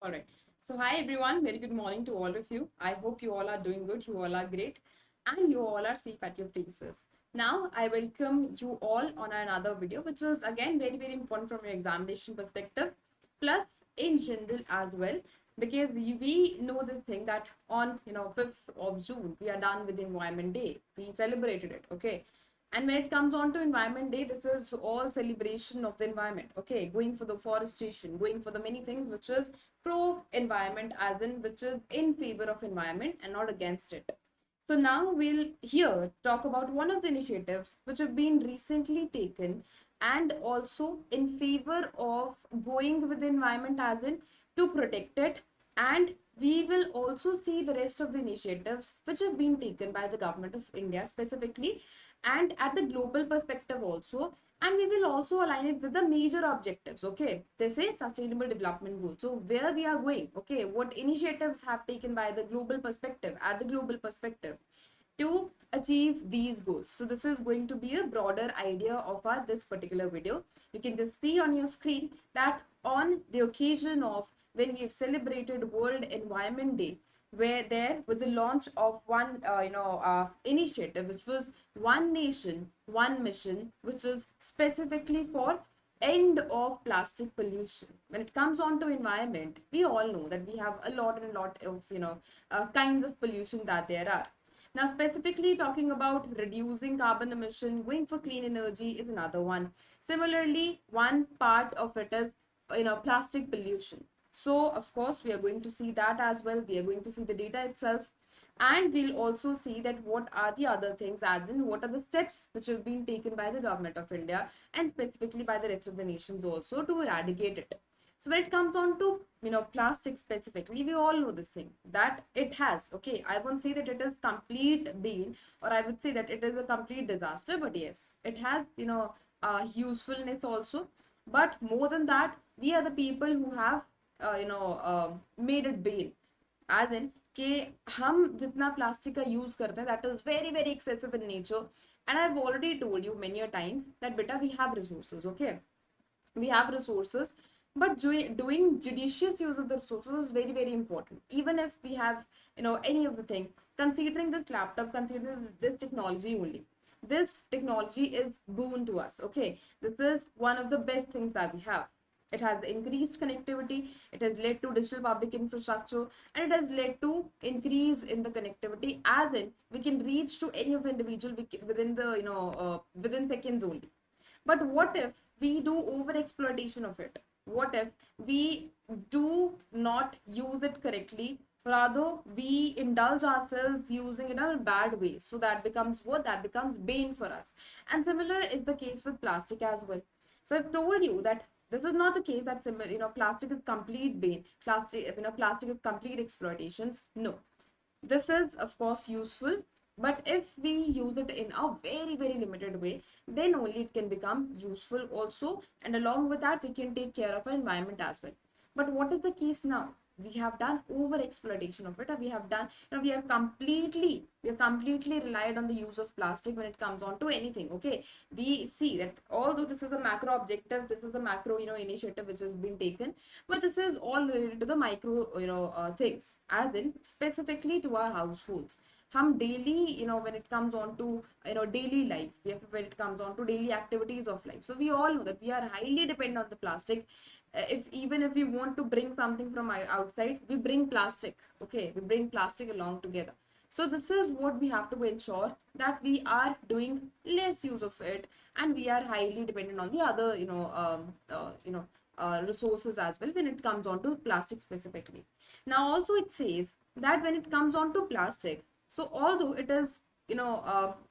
All right. So, hi everyone. Very good morning to all of you. I hope you all are doing good. You all are great. And you all are safe at your places. Now, I welcome you all on another video, which was again very important from your examination perspective, plus in general as well. Because we know this thing that on 5th of June, we are done with Environment Day. We celebrated it. Okay. And when it comes on to Environment Day, this is all celebration of the environment. Okay, going for the forestation, going for the many things which is pro environment, as in which is in favor of environment and not against it. So now we'll here talk about one of the initiatives which have been recently taken and also in favor of going with the environment, as in to protect it. And we will also see the rest of the initiatives which have been taken by the government of India specifically and at the global perspective also, and we will also align it with the major objectives. Okay, they say sustainable development goals, so where we are going, okay, what initiatives have taken by the global perspective, at the global perspective, to achieve these goals. So this is going to be a broader idea of our this particular video. You can just see on your screen that on the occasion of when we've celebrated World Environment Day, where there was a launch of one initiative, which was one nation one mission, which is specifically for end of plastic pollution. When it comes on to environment, we all know that we have a lot and a lot of kinds of pollution that there are. Now, specifically talking about reducing carbon emission, going for clean energy is another one. Similarly, one part of it is plastic pollution. So, of course, we are going to see that as well. We are going to see the data itself. And we'll also see that what are the other things, as in what are the steps which have been taken by the government of India and specifically by the rest of the nations also to eradicate it. So when it comes on to plastic specifically, we all know this thing that it has, okay, I won't say that it is complete being, or I would say that it is a complete disaster, but yes, it has usefulness also. But more than that, we are the people who have made it bane, as in कि हम जितना plastic का use करते हैं that is very excessive in nature. And I've already told you many a times that beta, we have resources, okay, we have resources, but doing judicious use of the resources is very important. Even if we have any of the thing, considering this laptop, considering this technology only, this technology is boon to us. Okay, this is one of the best things that we have. It has increased connectivity, it has led to digital public infrastructure, and it has led to increase in the connectivity, as in we can reach to any of the individual within the within seconds only. But what if we do over exploitation of it? What if we do not use it correctly? Rather, we indulge ourselves using it in a bad way. So that becomes what? That becomes bane for us. And similar is the case with plastic as well. So I've told you that this is not the case that similar, plastic is complete bane. Plastic is complete exploitations. No, this is of course useful, but if we use it in a very limited way, then only it can become useful also, and along with that we can take care of our environment as well. But what is the case now? We have done over exploitation of it, and we have done, we are completely relied on the use of plastic when it comes on to anything. Okay, we see that although this is a macro objective, this is a macro initiative which has been taken, but this is all related to the micro things, as in specifically to our households. हम daily, when it comes on to daily life, when it comes on to daily activities of life, so we all know that we are highly dependent on the plastic. If even if we want to bring something from outside, we bring plastic. Okay, we bring plastic along together. So this is what we have to ensure, that we are doing less use of it, and we are highly dependent on the other resources as well when it comes on to plastic specifically. Now also it says that when it comes on to plastic, so although it is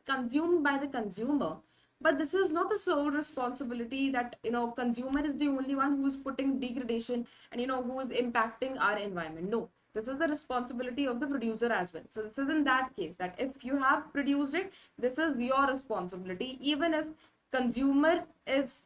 consumed by the consumer, but this is not the sole responsibility that consumer is the only one who is putting degradation and who is impacting our environment. No, this is the responsibility of the producer as well. So this is in that case that if you have produced it, this is your responsibility. Even if consumer is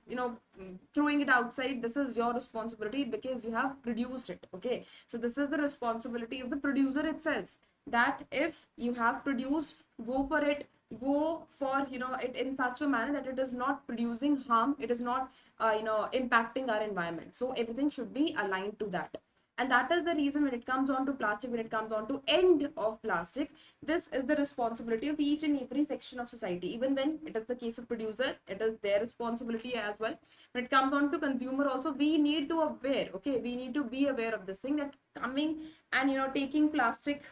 throwing it outside, this is your responsibility because you have produced it. Okay, so this is the responsibility of the producer itself, that if you have produced, go for it, go for it in such a manner that it is not producing harm, it is not impacting our environment. So everything should be aligned to that. And that is the reason when it comes on to plastic, when it comes on to end of plastic, this is the responsibility of each and every section of society. Even when it is the case of producer, it is their responsibility as well. When it comes on to consumer also, we need to aware, okay, we need to be aware of this thing, that coming and taking plastic,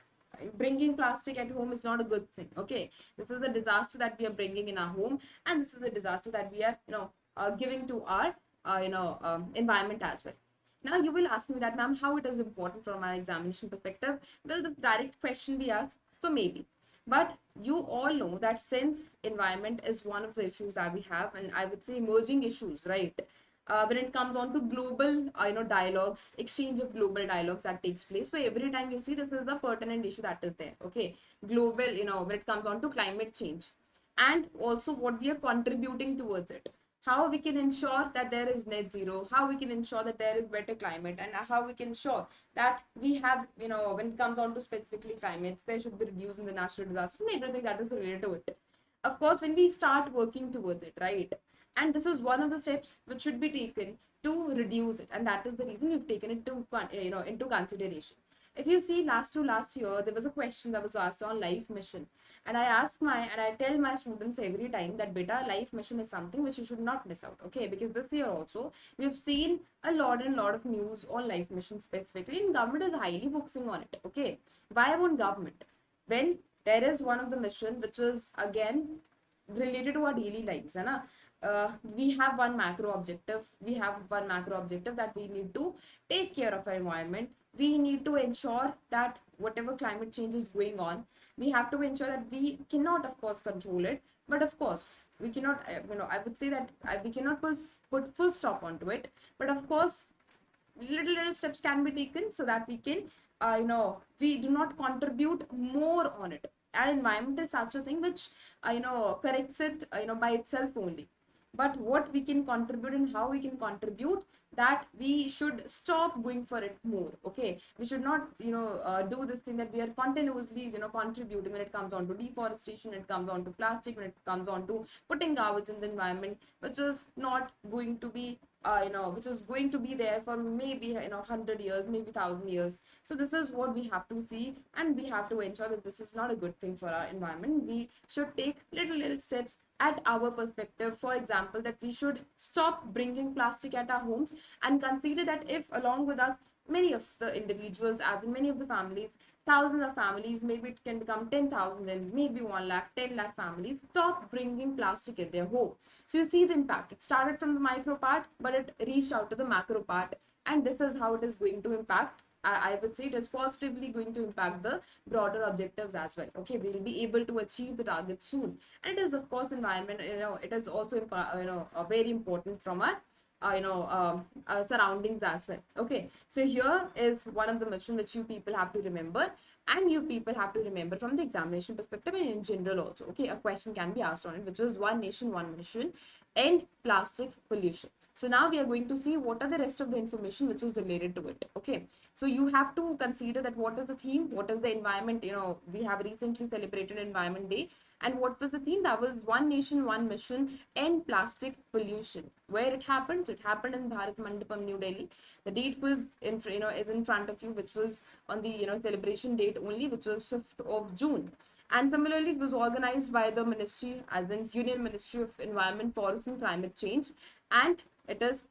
bringing plastic at home is not a good thing. Okay, this is a disaster that we are bringing in our home, and this is a disaster that we are giving to our environment as well. Now you will ask me that, ma'am, how it is important from our examination perspective? Well, this direct question we ask, so maybe. But you all know that since environment is one of the issues that we have, and I would say emerging issues, right? When it comes on to global, dialogues, exchange of global dialogues that takes place. So every time you see, this is a pertinent issue that is there. Okay, global, when it comes on to climate change, and also what we are contributing towards it, how we can ensure that there is net zero, how we can ensure that there is better climate, and how we can ensure that we have, when it comes on to specifically climates, there should be reduced in the natural disaster and everything that is related to it. Of course, when we start working towards it, right? And this is one of the steps which should be taken to reduce it, and that is the reason we've taken it to into consideration. If you see, last year there was a question that was asked on life mission, and I tell my students every time that beta, life mission is something which you should not miss out. Okay, because this year also we've seen a lot of news on life mission specifically, and government is highly focusing on it. Okay, why won't government, when there is one of the mission which is again related to our daily lives, है ना? We have one macro objective. That we need to take care of our environment. We need to ensure that whatever climate change is going on, we have to ensure that we cannot, of course, control it, but of course we cannot, I would say that we cannot put full stop onto it, but of course little steps can be taken so that we can, we do not contribute more on it. Our environment is such a thing which corrects it by itself only, but what we can contribute and how we can contribute, that we should stop going for it more. Okay, we should not do this thing that we are continuously contributing when it comes on to deforestation, when it comes on to plastic, when it comes on to putting garbage in the environment, which is not going to be which is going to be there for maybe 100 years, maybe 1,000 years. So this is what we have to see, and we have to ensure that this is not a good thing for our environment. We should take little steps at our perspective. For example, that we should stop bringing plastic at our homes, and consider that if along with us many of the individuals, as in many of the families, thousands of families, maybe it can become 10,000 and maybe 1 lakh, 10 lakh families, stop bringing plastic at their home. So you see the impact. It started from the micro part, but it reached out to the macro part, and this is how it is going to impact. I would say it is positively going to impact the broader objectives as well. Okay, we'll be able to achieve the target soon, and it is of course environment. It is also very important from our surroundings as well. Okay, so here is one of the mission which you people have to remember, and you people have to remember from the examination perspective and in general also. Okay, a question can be asked on it, which is one nation, one mission, end plastic pollution. So now we are going to see what are the rest of the information which is related to it. Okay, so you have to consider that what is the theme, what is the environment. We have recently celebrated Environment Day, and what was the theme? That was one nation, one mission, end plastic pollution. Where it happened? So it happened in Bharat Mandapam, New Delhi. The date was is in front of you, which was on the celebration date only, which was 5th of June. And similarly, it was organized by the ministry, as in Union Ministry of Environment, Forest and Climate Change, and it is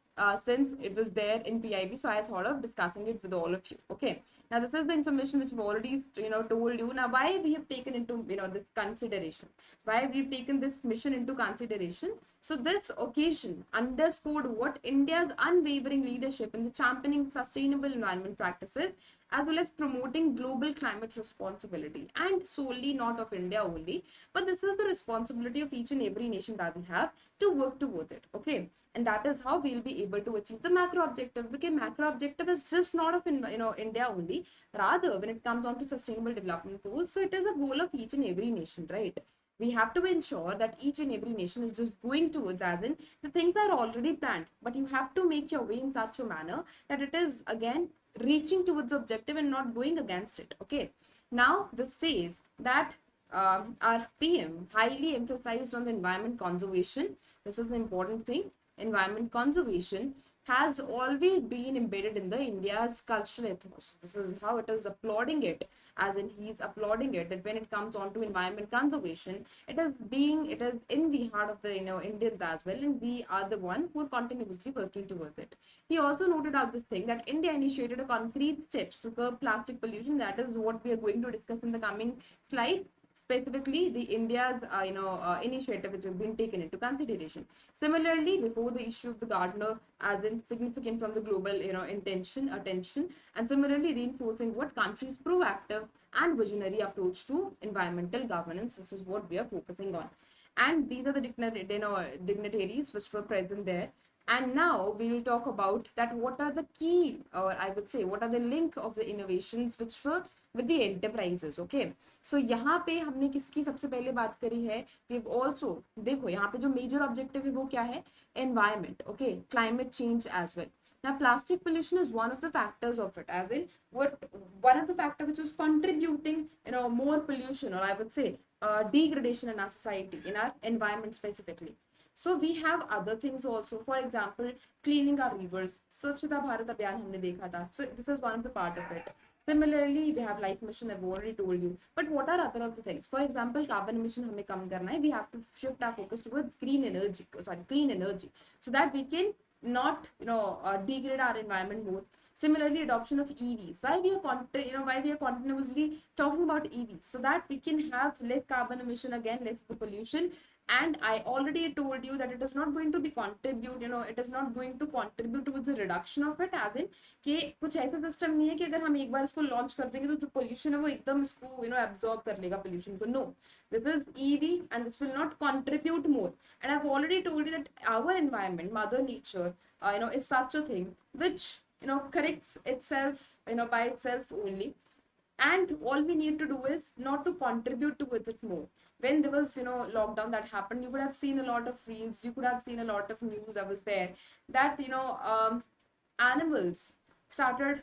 since it was there in PIB, so I thought of discussing it with all of you. Okay, now this is the information which we've already told you. Now why we have taken into this consideration, why we've taken this mission into consideration. So this occasion underscored what India's unwavering leadership in the championing sustainable environment practices, as well as promoting global climate responsibility, and solely not of India only, but this is the responsibility of each and every nation that we have to work towards it. Okay, and that is how we'll be able to achieve the macro objective, because macro objective is just not of India only, rather when it comes on to sustainable development goals, so it is a goal of each and every nation, right? We have to ensure that each and every nation is just going towards, as in the things are already planned, but you have to make your way in such a manner that it is again reaching towards the objective and not going against it. Okay, now this says that our PM highly emphasized on the environment conservation. This is the important thing, environment conservation, has always been embedded in the India's cultural ethos. This is how it is applauding it, as in he's applauding it, that when it comes on to environment conservation, it is in the heart of the Indians as well, and we are the one who are continuously working towards it. He also noted out this thing that India initiated a concrete steps to curb plastic pollution. That is what we are going to discuss in the coming slides, specifically the India's initiative which have been taken into consideration. Similarly, before the issue of the Gardner as insignificant from the global attention, and similarly reinforcing what countries' proactive and visionary approach to environmental governance. This is what we are focusing on, and these are the dignitaries which were present there. And now we will talk about that what are the key, or I would say what are the link of the innovations which were with the enterprises. Okay, so यहाँ पे हमने किसकी सबसे पहले बात करी है, we have also, देखो यहाँ पे जो मेजर ऑब्जेक्टिव है वो क्या है, environment, okay, climate change as well. Now, plastic pollution is one of the factors of it, as in what one of the factor which is contributing, more pollution, or I would say degradation in our society, in our environment specifically. So we have other things also. For example, cleaning our rivers. Swachhata Bharat Abhiyan हमने देखा था. So this is one of the part of it. Similarly, we have life mission. I've already told you. But what are other of the things? For example, carbon emission हमें कम करना है. We have to shift our focus towards clean energy, so that we can not degrade our environment more. Similarly, adoption of EVs. Why we are continuously talking about EVs, so that we can have less carbon emission, again less pollution. And I already told you that it is not going to be contribute, it is not going to contribute towards the reduction of it, as in कि कुछ ऐसा system नहीं है कि अगर हम एक बार इसको लॉन्च कर देंगे तो जो पोल्यूशन है वो एकदम इसको एब्जॉर्ब कर लेगा पोल्यूशन को. No, this is EV and this will not contribute more. And I've already told you that our environment, mother nature, is such a thing which corrects itself by itself only. And all we need to do is not to contribute towards it more. When there was lockdown that happened, you could have seen a lot of reels, you could have seen a lot of news that was there, that animals started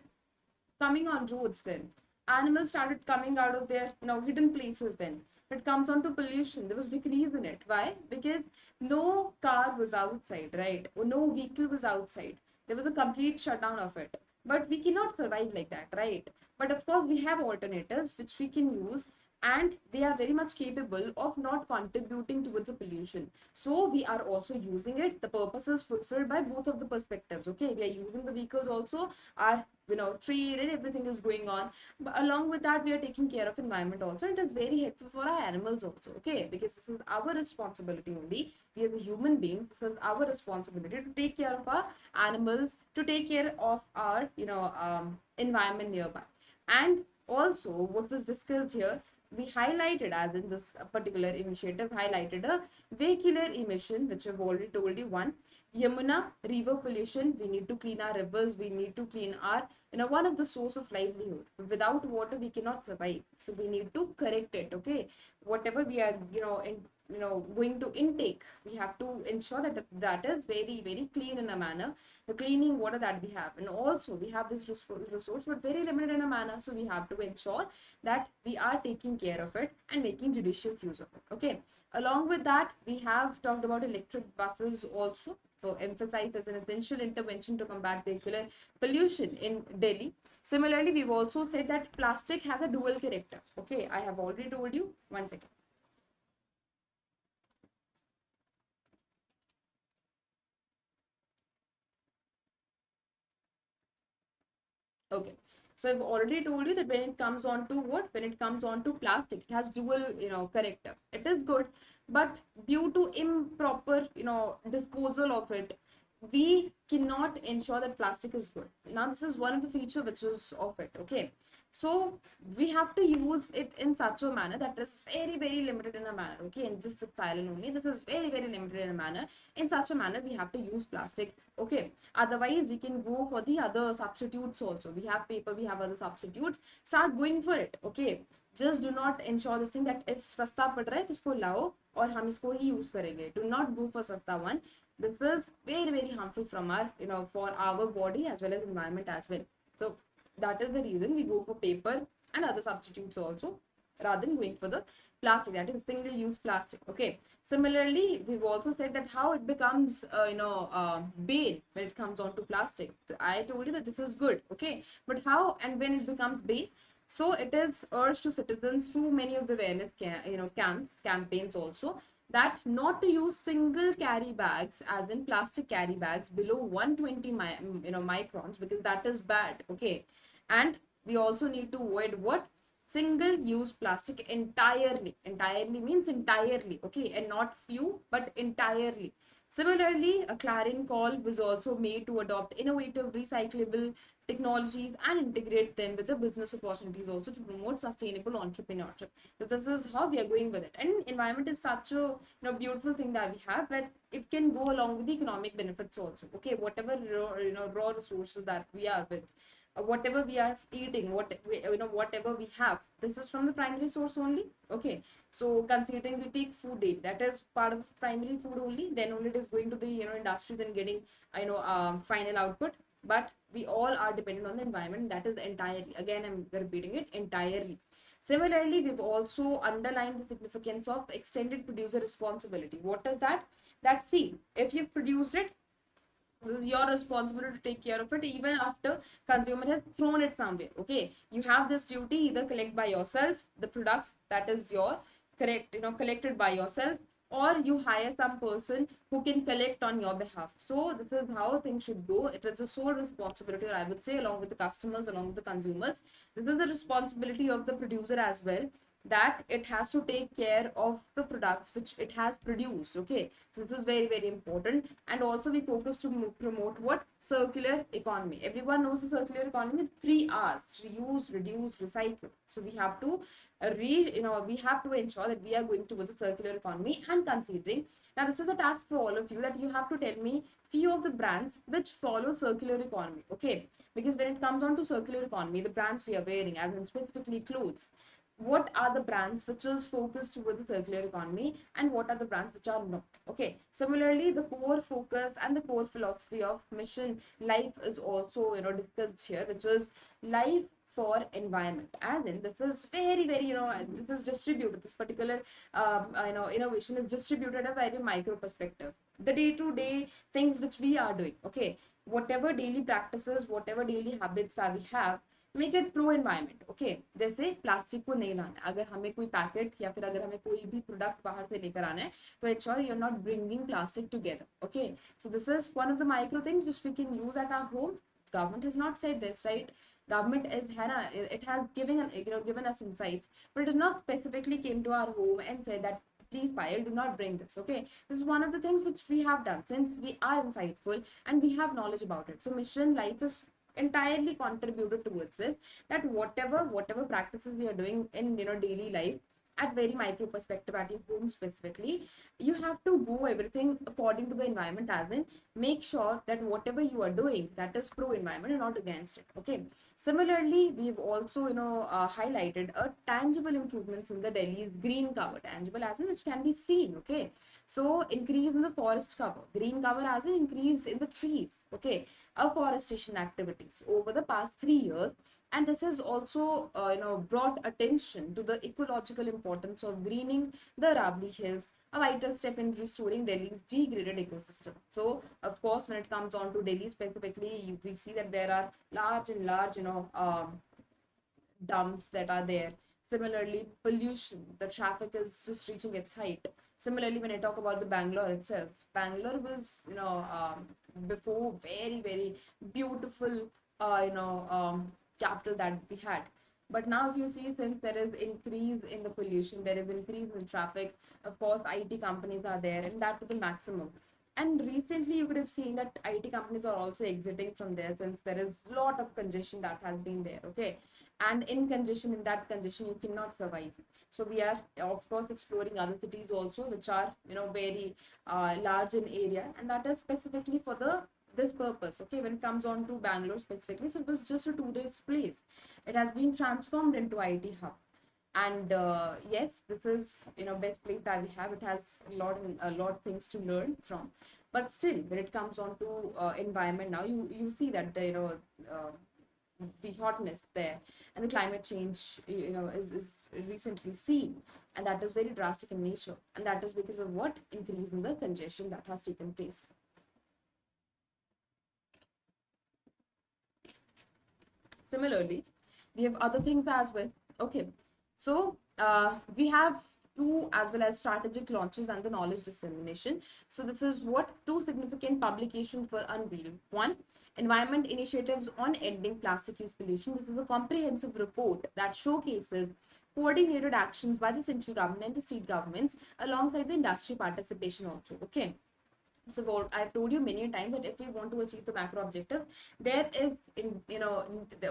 coming on roads. Then animals started coming out of their hidden places. Then it comes on to pollution, there was decrease in it. Why? Because no car was outside, right? Or no vehicle was outside, there was a complete shutdown of it. But we cannot survive like that, right? But of course we have alternatives which we can use, and they are very much capable of not contributing towards the pollution. So we are also using it. The purpose is fulfilled by both of the perspectives. Okay, we are using the vehicles also, our trade and everything is going on, but along with that we are taking care of environment also. It is very helpful for our animals also, okay, because this is our responsibility only. We as a human beings, this is our responsibility to take care of our animals, to take care of our environment nearby. And also what was discussed here, we highlighted, as in this particular initiative highlighted a vehicular emission, which I've already told you. One, Yamuna river pollution. We need to clean our rivers, we need to clean our one of the source of livelihood. Without water we cannot survive, so we need to correct it. Okay, whatever we are going to intake, we have to ensure that that is very very clean in a manner, the cleaning water that we have. And also we have this resource but very limited in a manner, so we have to ensure that we are taking care of it and making judicious use of it. Okay, along with that we have talked about electric buses also, so emphasized as an essential intervention to combat vehicular pollution in Delhi. Similarly, we've also said that plastic has a dual character. Okay, I have already told you. One second. Okay, so I've already told you that when it comes on to when it comes on to plastic, it has dual character. It is good, but due to improper disposal of it, we cannot ensure that plastic is good. Now this is one of the feature which is of it. Okay, so we have to use it in such a manner that is very very limited in a manner. Okay, in just silent only, this is very very limited in a manner. In such a manner we have to use plastic. Okay, otherwise we can go for the other substitutes also. We have paper, we have other substitutes, start going for it. Okay, just do not ensure this thing that if सस्ता पड़ रहा है तो उसको लाओ और हम इसको ही use करेंगे. Do not go for सस्ता one. This is very very harmful from our for our body as well as environment as well. So that is the reason we go for paper and other substitutes also. rather than going for the plastic, that is single use plastic. Okay, similarly we've also said that how it becomes bane when it comes on to plastic. I told you that this is good, okay, but how and when it becomes bane? So it is urged to citizens through many of the awareness campaigns also, that not to use single carry bags, as in plastic carry bags below 120 microns, because that is bad. Okay, and we also need to avoid what? Single use plastic entirely. Entirely means entirely, okay, and not few but entirely. Similarly, a clarion call was also made to adopt innovative recyclable technologies and integrate them with the business opportunities also to promote sustainable entrepreneurship. So this is how we are going with it. And environment is such a beautiful thing that we have, but it can go along with the economic benefits also. Okay, whatever raw resources that we are with, whatever we are eating, whatever we have, this is from the primary source only. Okay, so considering we take food daily, that is part of primary food only, then only it is going to the industries and getting final output. But we all are dependent on the environment, that is entirely, again I'm repeating it, entirely. Similarly, we've also underlined the significance of extended producer responsibility. What does that? That, see, if you've produced it, this is your responsibility to take care of it even after consumer has thrown it somewhere. Okay, you have this duty, either collect by yourself the products that is your correct collected by yourself, or you hire some person who can collect on your behalf. So this is how things should go. It is a sole responsibility, or I would say, along with the customers, along with the consumers, this is the responsibility of the producer as well, that it has to take care of the products which it has produced. Okay, so this is very, very important. And also we focus to promote what? Circular economy. Everyone knows the circular economy, 3 R's: reuse, reduce, recycle. So we have to we have to ensure that we are going towards the circular economy. And considering, now this is a task for all of you, that you have to tell me few of the brands which follow circular economy. Okay, because when it comes on to circular economy, the brands we are wearing, as in specifically clothes, what are the brands which is focused towards the circular economy, and what are the brands which are not? Okay, similarly, the core focus and the core philosophy of Mission Life is also discussed here, which is life for environment. As in, this is very, very this is distributed, this particular innovation is distributed a very micro perspective, the day-to-day things which we are doing. Okay, whatever daily practices, whatever daily habits that we have, make it pro environment. Okay, जैसे plastic को नहीं लाना, अगर हमें कोई packet या फिर अगर हमें कोई भी प्रोडक्ट बाहर से लेकर आना है, तो ensure you are not bringing plastic together. Okay, so this is one of the micro things which we can use at our home. Government has not said this, right? Government is it has given us insights, but it has not specifically came to our home and said that please Payal, do not bring this. Okay, this is one of the things which we have done, since we are insightful and we have knowledge about it. So Mission Life is entirely contributed towards this, that whatever practices you are doing in daily life, at very micro perspective, at your home specifically, you have to go everything according to the environment, as in make sure that whatever you are doing, that is pro environment and not against it. Okay, similarly, we've also highlighted a tangible improvements in the Delhi's green cover. Tangible as in which can be seen. Okay, so increase in the forest cover, green cover as in increase in the trees. Okay, afforestation activities over the past 3 years. And this has also brought attention to the ecological importance of greening the Aravalli Hills, a vital step in restoring Delhi's degraded ecosystem. So of course, when it comes on to Delhi specifically, we see that there are large and large dumps that are there. Similarly, pollution, the traffic is just reaching its height. Similarly, when I talk about the Bangalore itself, Bangalore was before very, very beautiful capital that we had. But now if you see, since there is increase in the pollution, there is increase in the traffic, of course IT companies are there, and that to the maximum. And recently you could have seen that IT companies are also exiting from there, since there is a lot of congestion that has been there. Okay, and in that congestion you cannot survive. So we are of course exploring other cities also, which are very large in area, and that is specifically for this purpose. Okay, when it comes on to Bangalore specifically, so it was just a tourist place. It has been transformed into IT hub. And yes, this is best place that we have. It has a lot things to learn from. But still, when it comes on to environment, now you see that the uh, the hotness there, and the climate change, is recently seen, and that is very drastic in nature, and that is because of what increase in the congestion that has taken place. Similarly, we have other things as well. Okay, so we have two as well as strategic launches and the knowledge dissemination. So this is what two significant publications were unveiled. One, environment initiatives on ending plastic use pollution. This is a comprehensive report that showcases coordinated actions by the central government and the state governments alongside the industry participation also. Okay, so what I've told you many times that if we want to achieve the macro objective, there is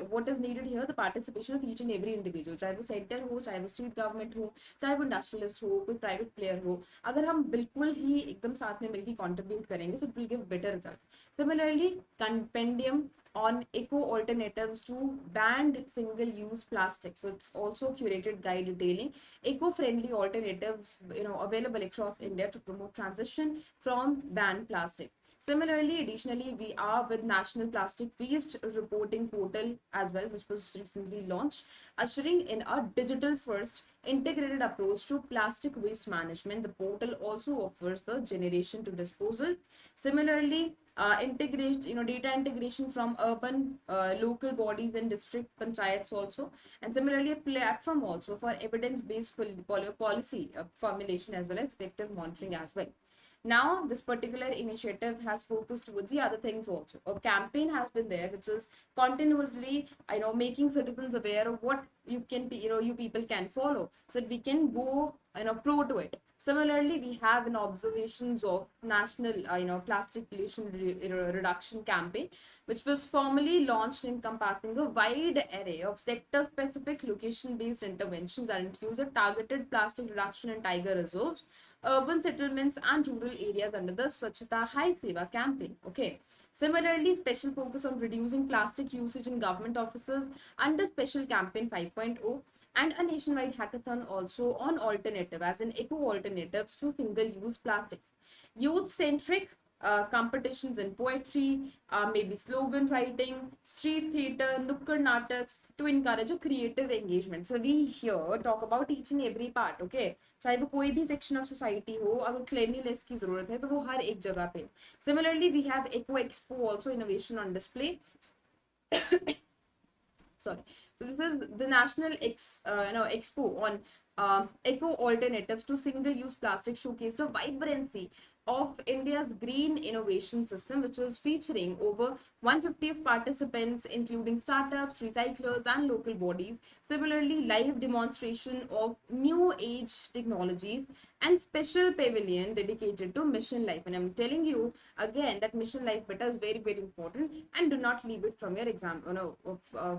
what is needed here, the participation of each and every individual, चाहे वो centre हो, चाहे वो state government हो, चाहे वो industrialist हो, कोई प्राइवेट प्लेयर हो, अगर हम बिल्कुल ही एकदम साथ में मिलकर कंट्रीब्यूट करेंगे, so it will give better results. Similarly, compendium on eco alternatives to banned single-use plastic. So it's also curated guide detailing eco-friendly alternatives, available across India to promote transition from banned plastic. Similarly, additionally, we are with National Plastic Waste Reporting Portal as well, which was recently launched, ushering in a digital-first integrated approach to plastic waste management. The portal also offers the generation to disposal. Similarly, integration, data integration from urban local bodies and district panchayats also, and similarly a platform also for evidence-based policy formulation as well as effective monitoring as well. Now this particular initiative has focused towards the other things also. A campaign has been there which is continuously making citizens aware of what you can be, you people can follow, so that we can go pro to it. Similarly, we have an observations of national plastic pollution reduction campaign, which was formally launched, encompassing a wide array of sector specific location based interventions that includes a targeted plastic reduction in tiger reserves, urban settlements and rural areas under the Swachhata Hai Seva campaign. Okay. Similarly, special focus on reducing plastic usage in government offices under Special Campaign 5.0, and a nationwide hackathon also on alternative, as in eco alternatives to single-use plastics. Youth-centric competitions in poetry, maybe slogan writing, street theatre, nukkad nataks to encourage a creative engagement. So we here talk about each and every part. Okay, चाहे वो कोई भी section of society हो, अगर cleanliness की जरूरत है तो वो हर एक जगह पे. Similarly, we have Eco Expo also, innovation on display. Sorry. So this is the national expo on eco alternatives to single-use plastic, showcased a vibrancy of India's green innovation system, which was featuring over 150 participants, including startups, recyclers, and local bodies. Similarly, live demonstration of new age technologies and special pavilion dedicated to mission life. And I'm telling you again that mission life beta is very, very important, and do not leave it from your exam,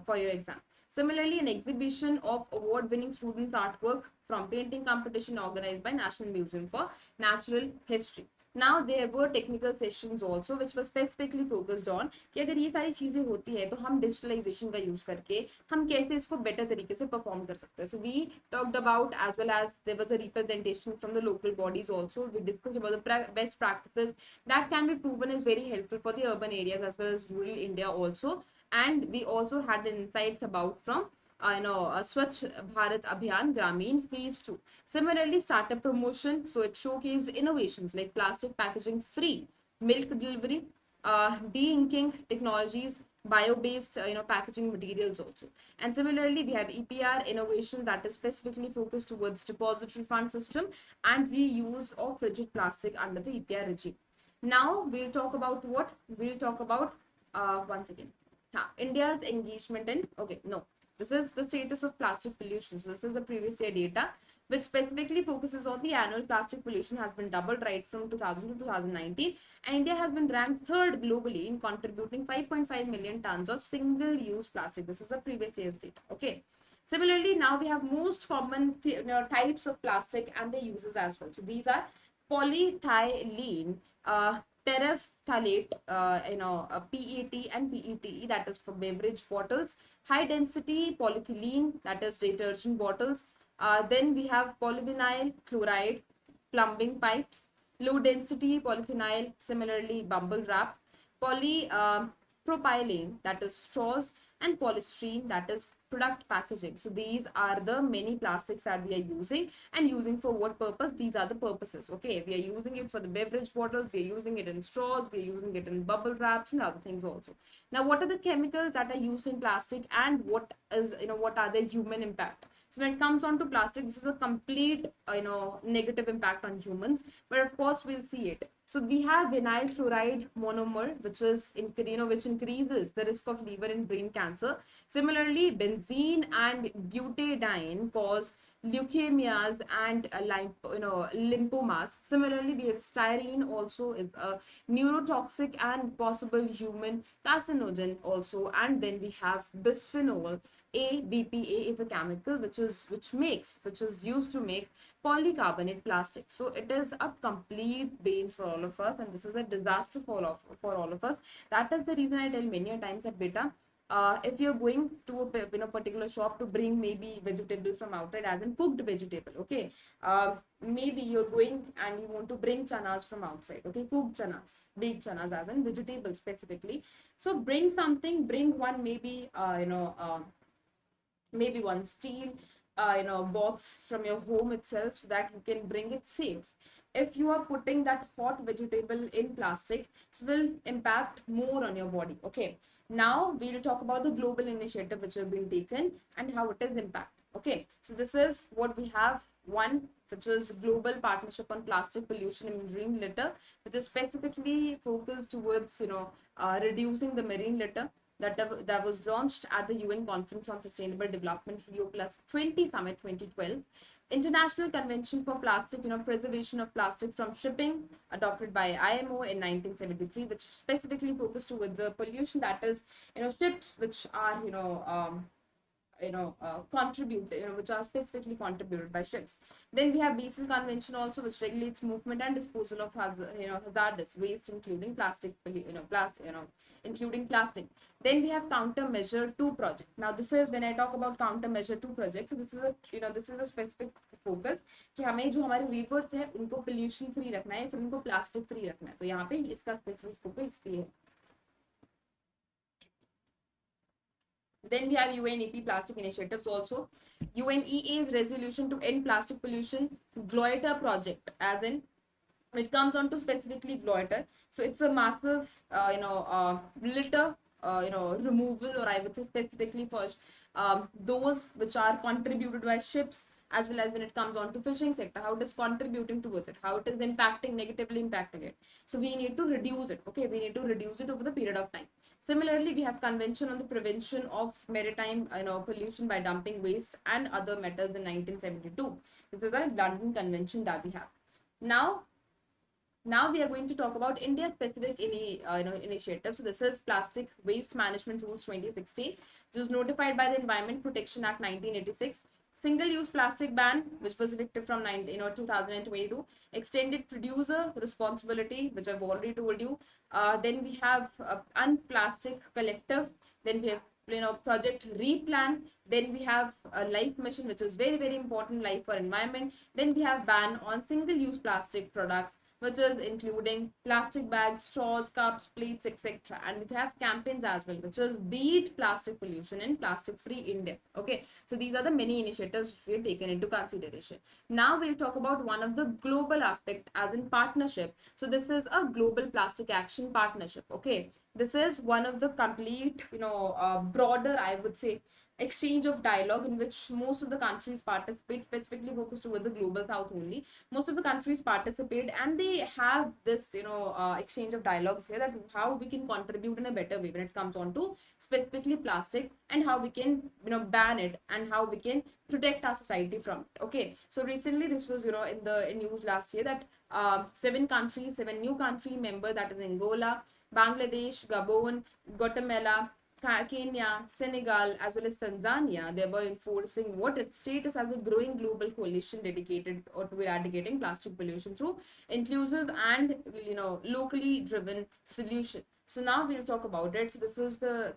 for your exam. Similarly, an exhibition of award-winning students' artwork from painting competition organized by National Museum for Natural History. Now there were technical sessions also which were specifically focused on कि अगर ये सारी चीजें होती है तो हम digitalization का यूज करके हम कैसे इसको better तरीके से perform कर सकते हैं. So we talked about, as well as there was a representation from the local bodies also. We discussed about the best practices that can be proven is very helpful for the urban areas as well as rural India also. And we also had insights about from Swachh Bharat Abhiyan Gramin Phase 2. Similarly, startup promotion, so it showcased innovations like plastic packaging free milk delivery, de-inking technologies, bio-based packaging materials also. And similarly, we have EPR innovation that is specifically focused towards deposit refund system and reuse of rigid plastic under the EPR regime. Now we'll talk about what? We'll talk about once again India's engagement in, this is the status of plastic pollution. So this is the previous year data, which specifically focuses on the annual plastic pollution has been doubled right from 2000 to 2019. And India has been ranked third globally in contributing 5.5 million tons of single-use plastic. This is the previous year's data. Okay. Similarly, now we have most common types of plastic and their uses as well. So these are polyethylene, terephthalate, PET and PETE, that is for beverage bottles, high density polyethylene, that is detergent bottles. Then we have polyvinyl chloride, plumbing pipes, low density polyphenol, similarly bubble wrap, polypropylene propylene, that is straws, and polystyrene, that is product packaging. So these are the many plastics that we are using, and using for what purpose? These are the purposes. Okay, we are using it for the beverage bottles, we are using it in straws, we are using it in bubble wraps and other things also. Now, what are the chemicals that are used in plastic, and what is, what are the human impact? So when it comes on to plastic, this is a complete, negative impact on humans, but of course we'll see it. So we have vinyl chloride monomer, which is, which increases the risk of liver and brain cancer. Similarly, benzene and butadiene cause leukemias and lymphomas. Similarly, we have styrene, also is a neurotoxic and possible human carcinogen also. And then we have bisphenol A. BPA is a chemical which is used to make polycarbonate plastic. So it is a complete bane for all of us, and this is a disaster for all of us. That is the reason I tell many a times that beta, if you're going to a particular shop to bring maybe vegetable from outside, as in cooked vegetable, okay, maybe you're going and you want to bring chanas from outside, okay, cooked chanas, baked chanas, as in vegetables specifically. So bring something, bring one maybe maybe one steel box from your home itself, so that you can bring it safe. If you are putting that hot vegetable in plastic, it will impact more on your body. Okay, now we'll talk about the global initiative which have been taken and how it is impact. Okay, so this is what we have. One, which is global partnership on plastic pollution in marine litter, which is specifically focused towards reducing the marine litter, that was launched at the UN Conference on Sustainable Development Rio Plus 20 Summit 2012. International Convention for Plastic, preservation of plastic from shipping, adopted by IMO in 1973, which specifically focused towards the pollution that is, ships which are, contribute, which are specifically contributed by ships. Then we have Basel Convention also, which regulates movement and disposal of hazardous waste, including plastic, including plastic. Then we have Countermeasure 2 project. Now this is when I talk about Countermeasure 2 project. So this is a specific focus कि हमें जो हमारे rivers है उनको pollution free रखना है, फिर उनको plastic free रखना है. तो यहाँ पे इसका specific focus ये है. Then we have UNEP plastic initiatives also. UNEA's resolution to end plastic pollution, Gloiter project, as in it comes on to specifically Gloiter. So it's a massive, litter, removal, or I would say specifically for those which are contributed by ships, as well as when it comes on to fishing sector, how it is contributing towards it, how it is negatively impacting it. So we need to reduce it. Okay, we need to reduce it over the period of time. Similarly, we have Convention on the Prevention of Maritime Pollution by Dumping Waste and Other Matters in 1972. This is a London Convention that we have. Now we are going to talk about India specific initiative. So this is Plastic Waste Management Rules 2016, which was notified by the Environment Protection Act 1986. Single-use plastic ban, which was effective from 2022. Extended producer responsibility, which I've already told you. Then we have Unplastic Collective. Then we have Project Replan. Then we have a Life Mission, which is very, very important, Life for Environment. Then we have ban on single-use plastic products, which is including plastic bags, straws, cups, plates, etc. And we have campaigns as well, which is Beat Plastic Pollution in Plastic Free India. Okay, so these are the many initiatives we have taken into consideration. Now we'll talk about one of the global aspect, as in partnership. So this is a Global Plastic Action Partnership. Okay, this is one of the complete, broader, I would say, exchange of dialogue in which most of the countries participate, specifically focused towards the global south only. Most of the countries participate, and they have this exchange of dialogues here, that how we can contribute in a better way when it comes on to specifically plastic, and how we can ban it, and how we can protect our society from it. Okay, so recently this was in the news last year that 7 new country members, that is Angola, Bangladesh, Gabon, Guatemala, Kenya, Senegal, as well as Tanzania, they were enforcing what its status as a growing global coalition dedicated to eradicating plastic pollution through inclusive and locally driven solution. So now we'll talk about it. So this was the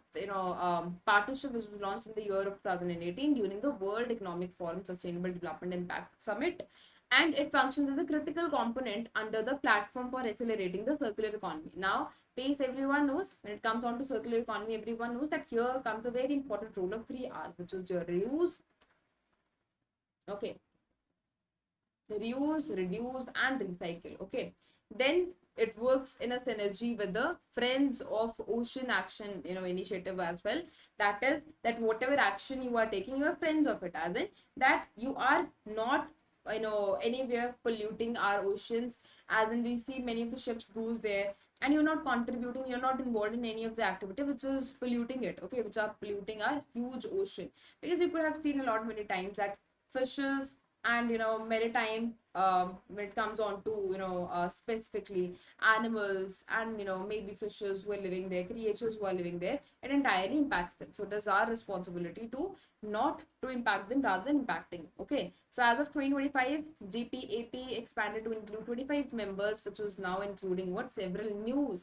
partnership which was launched in the year of 2018 during the World Economic Forum Sustainable Development Impact Summit, and it functions as a critical component under the platform for accelerating the circular economy. Now, Pace, everyone knows. When it comes on to circular economy, everyone knows that here comes a very important role of 3 R's, which is your reuse, okay, reuse, reduce, and recycle. Okay, then it works in a synergy with the Friends of Ocean Action, initiative as well. That is that whatever action you are taking, you are friends of it, as in that you are not anywhere polluting our oceans, as in we see many of the ships goes there and you're not contributing, you're not involved in any of the activity which is polluting it, okay, which are polluting our huge ocean. Because you could have seen a lot many times that fishes and maritime, when it comes on to specifically animals and maybe fishes who are living there, creatures who are living there, it entirely impacts them. So it is our responsibility to not to impact them rather than impacting. Okay, so as of 2025, GPAP expanded to include 25 members, which is now including what several new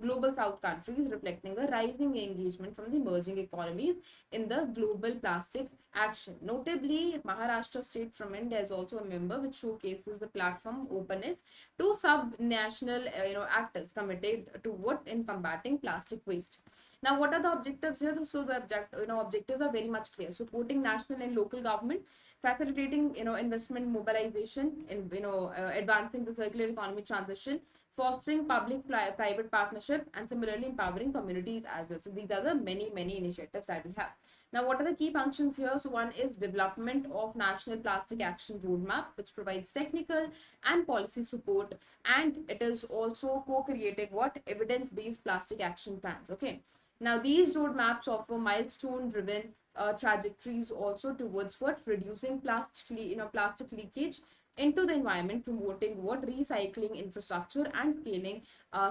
global south countries, reflecting a rising engagement from the emerging economies in the global plastic action. Notably, Maharashtra state from India is also a member, which showcases the platform openness to sub-national actors committed to what in combating plastic waste. Now, what are the objectives here? So the objectives are very much clear: supporting national and local government, facilitating investment mobilization, in advancing the circular economy transition, fostering public-private partnership, and similarly empowering communities as well. So these are the many initiatives that we have. Now, what are the key functions here? So one is development of National Plastic Action Roadmap, which provides technical and policy support, and it is also co-created what evidence-based plastic action plans. Okay. Now, these roadmaps offer milestone-driven trajectories also towards what reducing plastic leakage into the environment, promoting what recycling infrastructure and scaling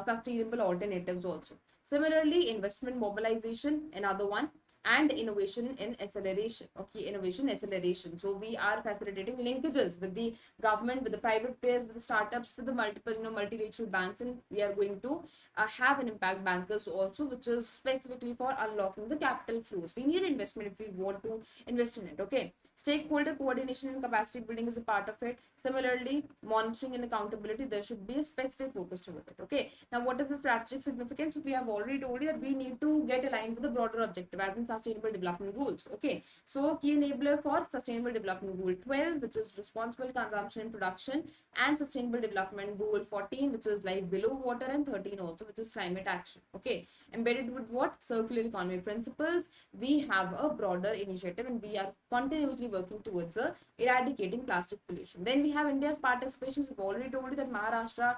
sustainable alternatives also. Similarly, investment mobilization, another one, and innovation in acceleration. Okay, innovation acceleration. So we are facilitating linkages with the government, with the private players, with the startups, with the multiple multilateral banks, and we are going to have an impact bankers also, which is specifically for unlocking the capital flows. We need investment if we want to invest in it. Okay, stakeholder coordination and capacity building is a part of it. Similarly, monitoring and accountability, there should be a specific focus to it. Okay, now what is the strategic significance? We have already told you that we need to get aligned with the broader objective, as in sustainable development goals. Okay, so key enabler for sustainable development goal 12, which is responsible consumption and production, and sustainable development goal 14, which is life below water, and 13 also, which is climate action. Okay, embedded with what circular economy principles, we have a broader initiative and we are continuously working towards eradicating plastic pollution. Then we have India's participation. We've already told you that Maharashtra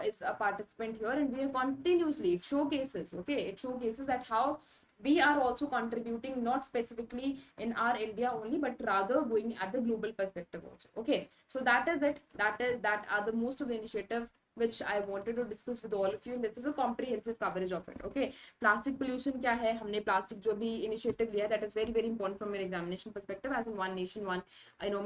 is a participant here, and we are continuously, it showcases, okay, it showcases that how we are also contributing, not specifically in our India only, but rather going at the global perspective also. Okay, so that is it. That are the most of the initiatives which I wanted to discuss with all of you, and this is a comprehensive coverage of it. Okay, plastic pollution क्या है, हमने plastic जो भी initiative लिया, that is very important from an examination perspective, as in one nation one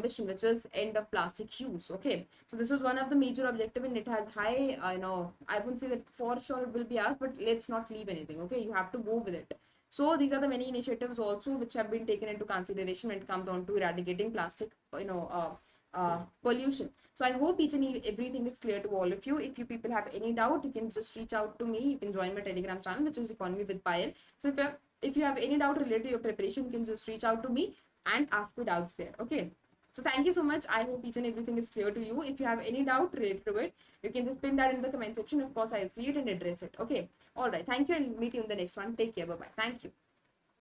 mission, which is end of plastic use. Okay, so this is one of the major objective, and it has high I wouldn't say that for sure it will be asked, but let's not leave anything. Okay, you have to go with it. So these are the many initiatives also which have been taken into consideration when it comes on to eradicating plastic pollution. So I hope each and everything is clear to all of you. If you people have any doubt, you can just reach out to me. You can join my Telegram channel, which is Economy with Payal. So if you have any doubt related to your preparation, you can just reach out to me and ask me doubts there. Okay. So thank you so much. I hope each and everything is clear to you. If you have any doubt related to it, you can just pin that in the comment section. Of course, I'll see it and address it. Okay. All right. Thank you. I'll meet you in the next one. Take care. Bye-bye. Thank you.